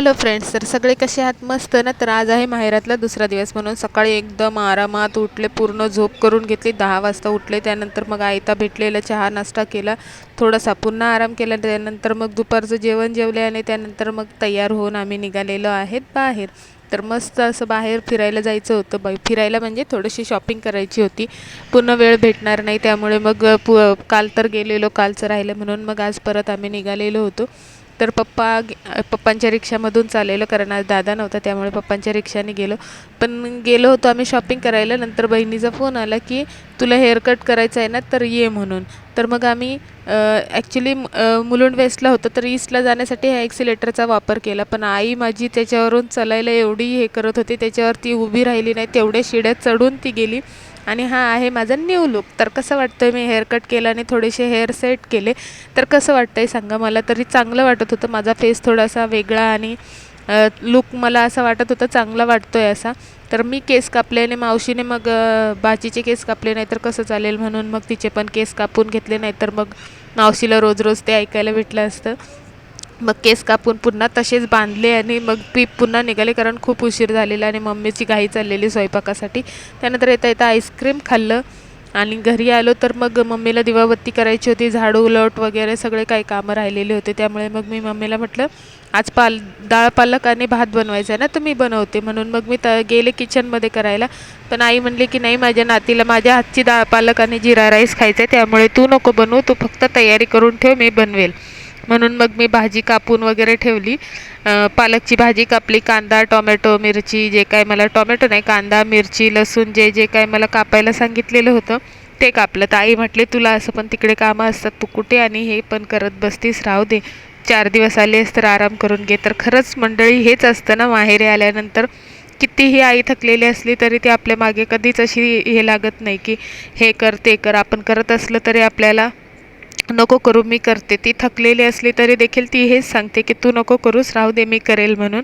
Hello friends, तर सगळे कसे आहात? मस्त ना. तर आज आहे माहेरातला दुसरा दिवस म्हणून सकाळी एकदम आरामात उठले, पूर्ण झोप करून घेतली. 10 वाजता उठले. त्यानंतर मग आयता भेटलेला चहा नाश्ता केला, थोडासा पुन्हा आराम केला. त्यानंतर मग दुपारचं जेवण जेवले आणि त्यानंतर मग तयार होऊन आम्ही निघालेलो आहेत बाहेर. तर मस्त असं बाहेर फिरायला जायचं होतं. फिरायला म्हणजे थोडीशी शॉपिंग करायची होती. पूर्ण वेळ भेटणार नाही, त्यामुळे मग काल तर गेलेलो, कालचं राहिलं म्हणून मग आज परत आम्ही निघालेलो होतो. तर पप्पांच्या रिक्षामधून चाललेलं, कारण आज दादा नव्हता त्यामुळे पप्पांच्या रिक्षाने गेलो. पण गेलो होतो आम्ही शॉपिंग करायला. नंतर बहिणीचा फोन आला की तुला हेअरकट करायचं आहे ना, तर ये म्हणून. तर मग आम्ही ॲक्च्युली मुलुंड वेस्टला होतं, तर ईस्टला जाण्यासाठी ह्या ॲक्सिलेटरचा वापर केला. पण आई माझी त्याच्यावरून चालायला एवढी हे करत होती, त्याच्यावर ती उभी राहिली नाही, तेवढ्या शिड्या चढून ती गेली. आणि हा आहे माझा न्यू लुक. तर कसं वाटतं आहे, मी हेअरकट केला आणि थोडेसे हेअर सेट केले, तर कसं वाटतं आहे सांगा मला. तरी चांगलं वाटत होतं. माझा फेस थोडासा वेगळा आणि लुक मला असं वाटत होतं चांगला वाटतो आहे असा. तर मी केस कापले आणि मावशीने मग बाचीचे केस कापले, नाही तर कसं चालेल म्हणून मग तिचे पण केस कापून घेतले. नाही तर मग मावशीला रोज रोज ते ऐकायला भेटलं असतं. मग केस कापून पुन्हा तसेच बांधले आणि मग पुन्हा निघाले, कारण खूप उशीर झालेला आणि मम्मीची घाई चाललेली स्वयंपाकासाठी. त्यानंतर येता येता आईस्क्रीम खाल्लं आणि घरी आलो. तर मग मम्मीला दिवाबत्ती करायची होती, झाडू उलट वगैरे सगळे काही कामं राहिलेले होते. त्यामुळे मग मी मम्मीला म्हटलं आज डाळ पालक आणि भात बनवायचा आहे ना, तर मी बनवते म्हणून मग मी गेले किचनमध्ये करायला. पण आई म्हणली की नाही, माझ्या नातीला माझ्या हातची डाळ पालक आणि जिरा राईस खायचं आहे, त्यामुळे तू नको बनवू, तू फक्त तयारी करून ठेव, मी बनवेल. म्हणून मग मी भाजी कापून वगैरे ठेवली. पालकची भाजी कापली, कांदा टोमॅटो मिरची, जे काय मला टोमॅटो नाही, कांदा मिरची लसूण जे जे काय मला कापायला सांगितलेलं होतं ते कापलं. तर आई म्हटले तुला असं पण तिकडे कामं असतात, तू कुठे आणि हे पण करत बसतीस, राहू दे, 4 दिवस आलेस तर आराम करून घे. तर खरंच मंडळी हेच असतं ना, माहेरी आल्यानंतर कितीही आई थकलेली असली तरी ती आपल्या मागे कधीच अशी हे लागत नाही की हे कर ते कर. आपण करत असलं तरी आपल्याला नको करू, मी करते. ती थकलेली असली तरी देखील ती हेच सांगते की तू नको करूस, राहू दे, मी करेल म्हणून.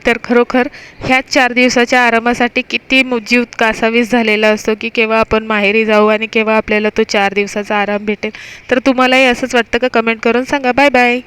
तर खरोखर ह्याच 4 दिवसाच्या आरामासाठी किती जीव कासावीस झालेला असतो की केव्हा आपण माहेरी जाऊ आणि केव्हा आपल्याला तो 4 दिवसाचा आराम भेटेल. तर तुम्हालाही असंच वाटतं का? कमेंट करून सांगा. Bye bye.